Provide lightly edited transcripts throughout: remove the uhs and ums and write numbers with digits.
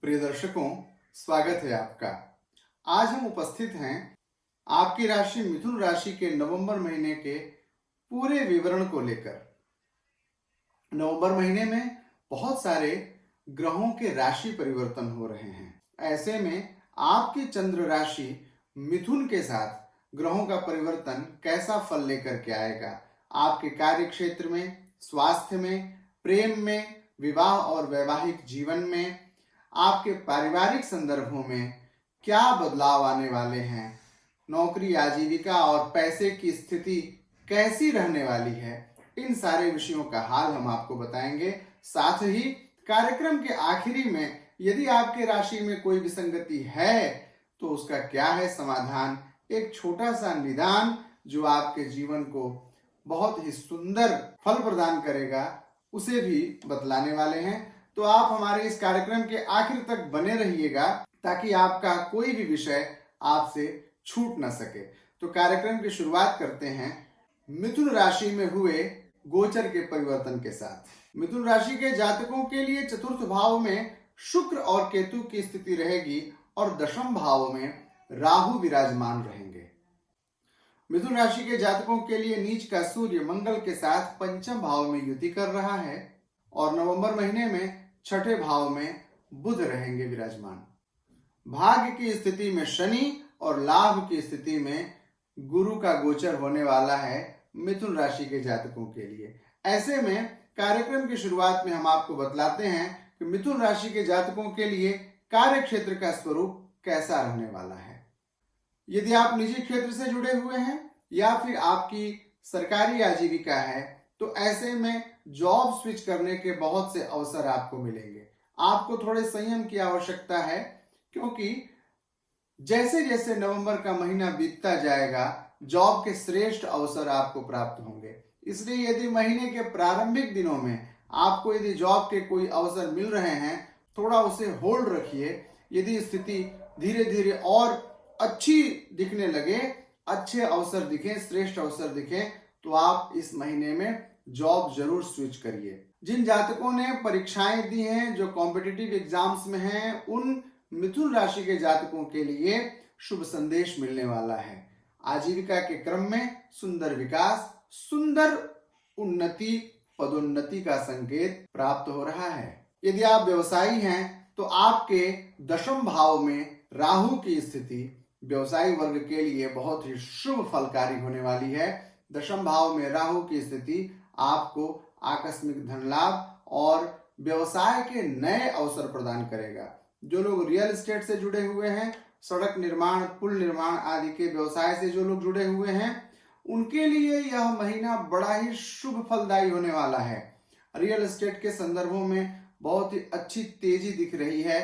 प्रिय दर्शकों, स्वागत है आपका। आज हम उपस्थित हैं आपकी राशि मिथुन राशि के नवंबर महीने के पूरे विवरण को लेकर। नवंबर महीने में बहुत सारे ग्रहों के राशि परिवर्तन हो रहे हैं। ऐसे में आपकी चंद्र राशि मिथुन के साथ ग्रहों का परिवर्तन कैसा फल लेकर के आएगा, आपके कार्य क्षेत्र में, स्वास्थ्य में, प्रेम में, विवाह और वैवाहिक जीवन में, आपके पारिवारिक संदर्भों में क्या बदलाव आने वाले हैं, नौकरी, आजीविका और पैसे की स्थिति कैसी रहने वाली है, इन सारे विषयों का हाल हम आपको बताएंगे। साथ ही कार्यक्रम के आखिरी में यदि आपके राशि में कोई विसंगति है तो उसका क्या है समाधान, एक छोटा सा निदान जो आपके जीवन को बहुत ही सुंदर फल प्रदान करेगा, उसे भी बतलाने वाले हैं। तो आप हमारे इस कार्यक्रम के आखिर तक बने रहिएगा ताकि आपका कोई भी विषय आपसे छूट न सके। तो कार्यक्रम की शुरुआत करते हैं मिथुन राशि में हुए गोचर के परिवर्तन के साथ। मिथुन राशि के जातकों के लिए चतुर्थ भाव में शुक्र और केतु की स्थिति रहेगी और दशम भाव में राहु विराजमान रहेंगे। मिथुन राशि के जातकों के लिए नीच का सूर्य मंगल के साथ पंचम भाव में युति कर रहा है और नवंबर महीने में छठे भाव में बुध रहेंगे विराजमान। भाग्य की स्थिति में शनि और लाभ की स्थिति में गुरु का गोचर होने वाला है मिथुन राशि के जातकों के लिए। ऐसे में कार्यक्रम की शुरुआत में हम आपको बतलाते हैं कि मिथुन राशि के जातकों के लिए कार्य क्षेत्र का स्वरूप कैसा रहने वाला है। यदि आप निजी क्षेत्र से जुड़े हुए हैं या फिर आपकी सरकारी आजीविका है तो ऐसे में जॉब स्विच करने के बहुत से अवसर आपको मिलेंगे। आपको थोड़े संयम की आवश्यकता है क्योंकि जैसे जैसे नवंबर का महीना बीतता जाएगा जॉब के श्रेष्ठ अवसर आपको प्राप्त होंगे। इसलिए यदि महीने के प्रारंभिक दिनों में आपको यदि जॉब के कोई अवसर मिल रहे हैं थोड़ा उसे होल्ड रखिए। यदि स्थिति धीरे धीरे और अच्छी दिखने लगे, अच्छे अवसर दिखें, श्रेष्ठ अवसर दिखें तो आप इस महीने में जॉब जरूर स्विच करिए। जिन जातकों ने परीक्षाएं दी हैं, जो कॉम्पिटिटिव एग्जाम्स में हैं, उन मिथुन राशि के जातकों के लिए शुभ संदेश मिलने वाला है। आजीविका के क्रम में सुंदर विकास, सुंदर उन्नति, पदोन्नति का संकेत प्राप्त हो रहा है। यदि आप व्यवसायी हैं तो आपके दशम भाव में राहु की स्थिति व्यवसायी वर्ग के लिए बहुत ही शुभ फलकारी होने वाली है। दशम भाव में राहु की स्थिति आपको आकस्मिक धन लाभ और व्यवसाय के नए अवसर प्रदान करेगा। जो लोग रियल एस्टेट से जुड़े हुए हैं, सड़क निर्माण, पुल निर्माण आदि के व्यवसाय से जो लोग जुड़े हुए हैं, उनके लिए यह महीना बड़ा ही शुभ फलदायी होने वाला है। रियल एस्टेट के संदर्भों में बहुत ही अच्छी तेजी दिख रही है।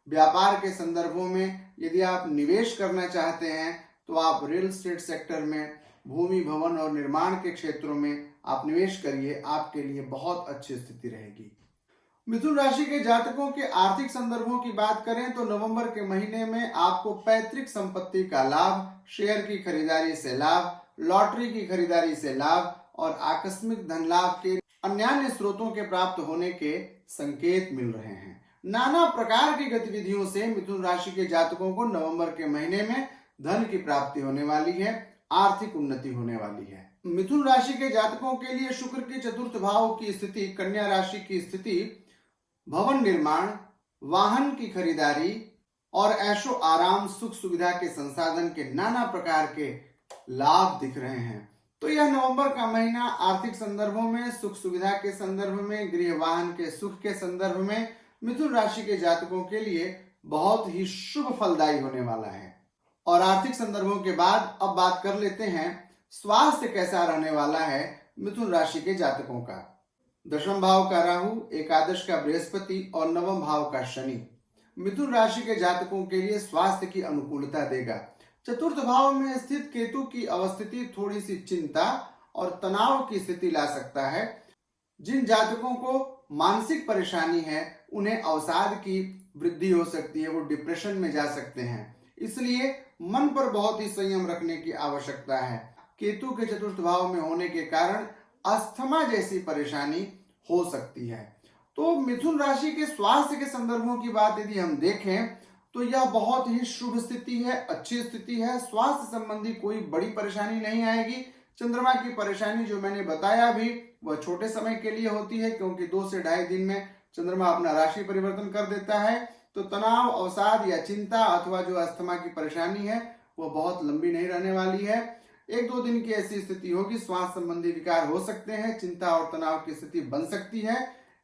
व्यापार के संदर्भों में यदि आप निवेश करना चाहते हैं तो आप रियल एस्टेट सेक्टर में, भूमि, भवन और निर्माण के क्षेत्रों में आप निवेश करिए, आपके लिए बहुत अच्छी स्थिति रहेगी। मिथुन राशि के जातकों के आर्थिक संदर्भों की बात करें तो नवंबर के महीने में आपको पैतृक संपत्ति का लाभ, शेयर की खरीदारी से लाभ, लॉटरी की खरीदारी से लाभ और आकस्मिक धन लाभ के अन्य स्रोतों के प्राप्त होने के संकेत मिल रहे हैं। नाना प्रकार की गतिविधियों से मिथुन राशि के जातकों को नवंबर के महीने में धन की प्राप्ति होने वाली है, आर्थिक उन्नति होने वाली है। मिथुन राशि के जातकों के लिए शुक्र की चतुर्थ भाव की स्थिति, कन्या राशि की स्थिति भवन निर्माण, वाहन की खरीदारी और ऐशो आराम, सुख सुविधा के संसाधन के नाना प्रकार के लाभ दिख रहे हैं। तो यह नवंबर का महीना आर्थिक संदर्भों में, सुख सुविधा के संदर्भ में, गृह वाहन के सुख के संदर्भ में मिथुन राशि के जातकों के लिए बहुत ही शुभ फलदायी होने वाला है। और आर्थिक संदर्भों के बाद अब बात कर लेते हैं स्वास्थ्य कैसा रहने वाला है मिथुन राशि के जातकों का। दशम भाव का राहु, एकादश का बृहस्पति और नवम भाव का शनि मिथुन राशि के जातकों के लिए स्वास्थ्य की अनुकूलता देगा। चतुर्थ भाव में स्थित केतु की अवस्थिति थोड़ी सी चिंता और तनाव की स्थिति ला सकता है। जिन जातकों को मानसिक परेशानी है उन्हें अवसाद की वृद्धि हो सकती है, वो डिप्रेशन में जा सकते हैं। इसलिए मन पर बहुत ही संयम रखने की आवश्यकता है। केतु के चतुर्थ भाव में होने के कारण अस्थमा जैसी परेशानी हो सकती है। तो मिथुन राशि के स्वास्थ्य के संदर्भों की बात यदि हम देखें तो यह बहुत ही शुभ स्थिति है, अच्छी स्थिति है। स्वास्थ्य संबंधी कोई बड़ी परेशानी नहीं आएगी। चंद्रमा की परेशानी जो मैंने बताया भी वह छोटे समय के लिए होती है, क्योंकि 2 से ढाई दिन में चंद्रमा अपना राशि परिवर्तन कर देता है। तो तनाव, अवसाद या चिंता अथवा जो अस्थमा की परेशानी है वह बहुत लंबी नहीं रहने वाली है। 1-2 दिन की ऐसी स्थिति होगी, स्वास्थ्य संबंधी विकार हो सकते हैं, चिंता और तनाव की स्थिति बन सकती है।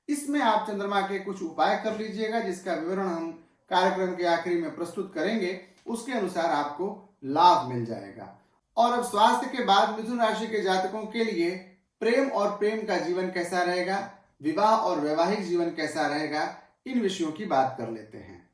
इसमें आप चंद्रमा के कुछ उपाय कर लीजिएगा, जिसका विवरण हम कार्यक्रम के आखिरी में प्रस्तुत करेंगे। उसके अनुसार आपको लाभ मिल जाएगा। और अब स्वास्थ्य के बाद मिथुन राशि के जातकों के लिए प्रेम और प्रेम का जीवन कैसा रहेगा, विवाह और वैवाहिक जीवन कैसा रहेगा, इन विषयों की बात कर लेते हैं।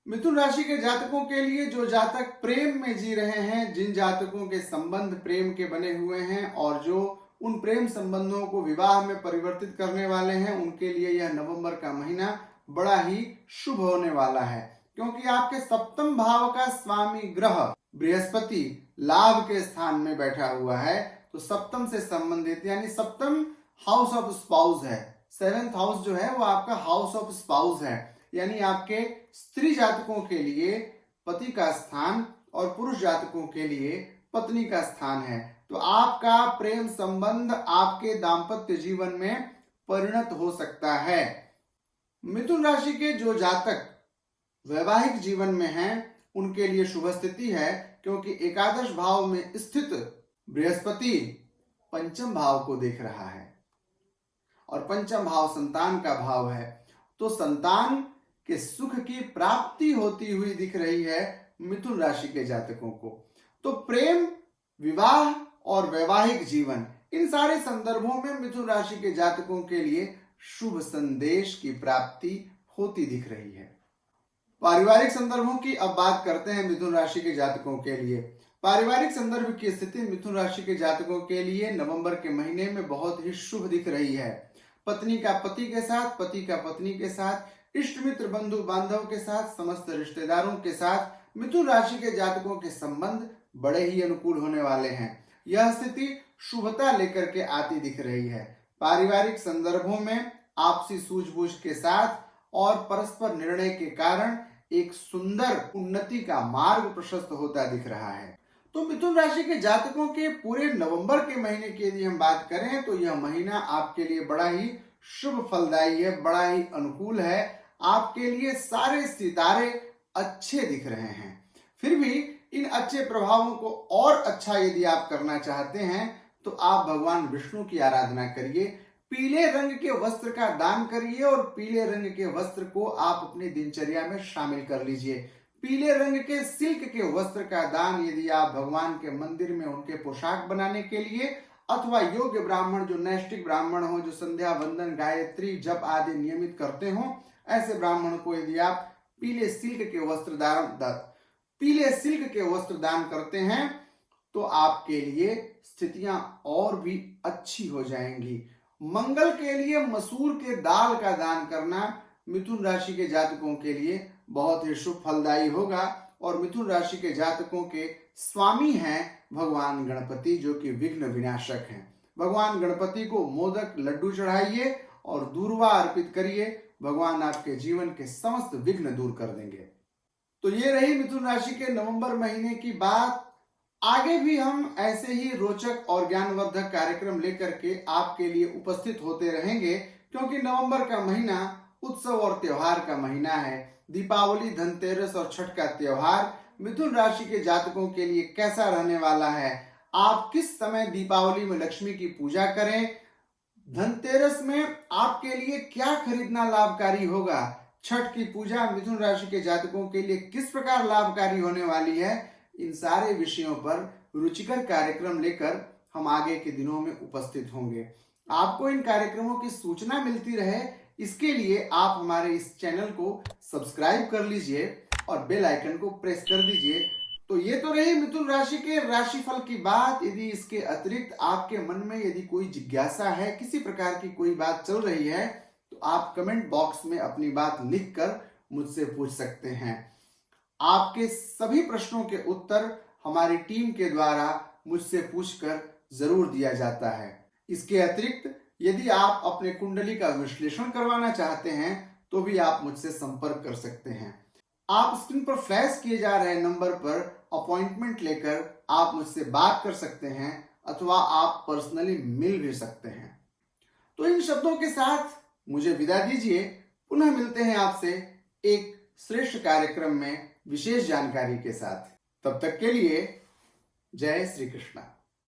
मिथुन राशि के जातकों के लिए जो जातक प्रेम में जी रहे हैं, जिन जातकों के संबंध प्रेम के बने हुए हैं और जो उन प्रेम संबंधों को विवाह में परिवर्तित करने वाले हैं, उनके लिए यह नवंबर का महीना बड़ा ही शुभ होने वाला है, क्योंकि आपके सप्तम भाव का स्वामी ग्रह बृहस्पति लाभ के स्थान में बैठा हुआ है। तो सप्तम से संबंधित यानी सप्तम हाउस ऑफ स्पाउस है, 7th हाउस जो है वो आपका हाउस ऑफ स्पाउस है, यानी आपके स्त्री जातकों के लिए पति का स्थान और पुरुष जातकों के लिए पत्नी का स्थान है। तो आपका प्रेम संबंध आपके दाम्पत्य जीवन में परिणत हो सकता है। मिथुन राशि के जो जातक वैवाहिक जीवन में हैं उनके लिए शुभ स्थिति है, क्योंकि एकादश भाव में स्थित बृहस्पति पंचम भाव को देख रहा है और पंचम भाव संतान का भाव है। तो संतान के सुख की प्राप्ति होती हुई दिख रही है मिथुन राशि के जातकों को। तो प्रेम, विवाह और वैवाहिक जीवन, इन सारे संदर्भों में मिथुन राशि के जातकों के लिए शुभ संदेश की प्राप्ति होती दिख रही है। पारिवारिक संदर्भों की अब बात करते हैं मिथुन राशि के जातकों के लिए। पारिवारिक संदर्भ की स्थिति मिथुन राशि के जातकों के लिए नवंबर के महीने में बहुत ही शुभ दिख रही है। पत्नी का पति के साथ, पति का पत्नी के साथ, इष्ट मित्र बंधु बांधव के साथ, समस्त रिश्तेदारों के साथ मिथुन राशि के जातकों के संबंध बड़े ही अनुकूल होने वाले हैं। यह स्थिति शुभता लेकर के आती दिख रही है। पारिवारिक संदर्भों में आपसी सूझबूझ के साथ और परस्पर निर्णय के कारण एक सुंदर उन्नति का मार्ग प्रशस्त होता दिख रहा है। तो मिथुन राशि के जातकों के पूरे नवंबर के महीने की यदि हम बात करें तो यह महीना आपके लिए बड़ा ही शुभ फलदायी है, बड़ा ही अनुकूल है। आपके लिए सारे सितारे अच्छे दिख रहे हैं। फिर भी इन अच्छे प्रभावों को और अच्छा यदि आप करना चाहते हैं तो आप भगवान विष्णु की आराधना करिए, पीले रंग के वस्त्र का दान करिए और पीले रंग के वस्त्र को आप अपनी दिनचर्या में शामिल कर लीजिए। पीले रंग के सिल्क के वस्त्र का दान यदि आप भगवान के मंदिर में उनके पोशाक बनाने के लिए अथवा योग्य ब्राह्मण, जो नैष्ठिक ब्राह्मण हो, जो संध्या वंदन, गायत्री, जप आदि नियमित करते हो, ऐसे ब्राह्मण को यदि आप पीले सिल्क के वस्त्र दान करते हैं तो आपके लिए स्थितियां और भी अच्छी हो जाएंगी। मंगल के लिए मसूर के दाल का दान करना मिथुन राशि के जातकों के लिए बहुत ही शुभ फलदायी होगा। और मिथुन राशि के जातकों के स्वामी हैं भगवान गणपति, जो कि विघ्न विनाशक हैं। भगवान गणपति को मोदक, लड्डू चढ़ाइए और दूर्वा अर्पित करिए, भगवान आपके जीवन के समस्त विघ्न दूर कर देंगे। तो ये रही मिथुन राशि के नवंबर महीने की बात। आगे भी हम ऐसे ही रोचक और ज्ञानवर्धक कार्यक्रम लेकर के आपके लिए उपस्थित होते रहेंगे, क्योंकि नवंबर का महीना उत्सव और त्योहार का महीना है। दीपावली, धनतेरस और छठ का त्योहार मिथुन राशि के जातकों के लिए कैसा रहने वाला है, आप किस समय दीपावली में लक्ष्मी की पूजा करें, धनतेरस में आपके लिए क्या खरीदना लाभकारी होगा, छठ की पूजा मिथुन राशि के जातकों के लिए किस प्रकार लाभकारी होने वाली है, इन सारे विषयों पर रुचिकर कार्यक्रम लेकर हम आगे के दिनों में उपस्थित होंगे। आपको इन कार्यक्रमों की सूचना मिलती रहे, इसके लिए आप हमारे इस चैनल को सब्सक्राइब कर लीजिए और बेल आइकन को प्रेस कर दीजिए। तो ये तो रही मिथुन राशि के राशिफल की बात। यदि इसके अतिरिक्त आपके मन में यदि कोई जिज्ञासा है, किसी प्रकार की कोई बात चल रही है, तो आप कमेंट बॉक्स में अपनी बात लिखकर मुझसे पूछ सकते हैं। आपके सभी प्रश्नों के उत्तर हमारी टीम के द्वारा मुझसे पूछकर जरूर दिया जाता है। इसके अतिरिक्त यदि आप अपने कुंडली का विश्लेषण करवाना चाहते हैं तो भी आप मुझसे संपर्क कर सकते हैं। आप स्क्रीन पर फ्लैश किए जा रहे नंबर पर अपॉइंटमेंट लेकर आप मुझसे बात कर सकते हैं अथवा आप पर्सनली मिल भी सकते हैं। तो इन शब्दों के साथ मुझे विदा दीजिए। पुनः मिलते हैं आपसे एक श्रेष्ठ कार्यक्रम में विशेष जानकारी के साथ। तब तक के लिए जय श्री कृष्णा।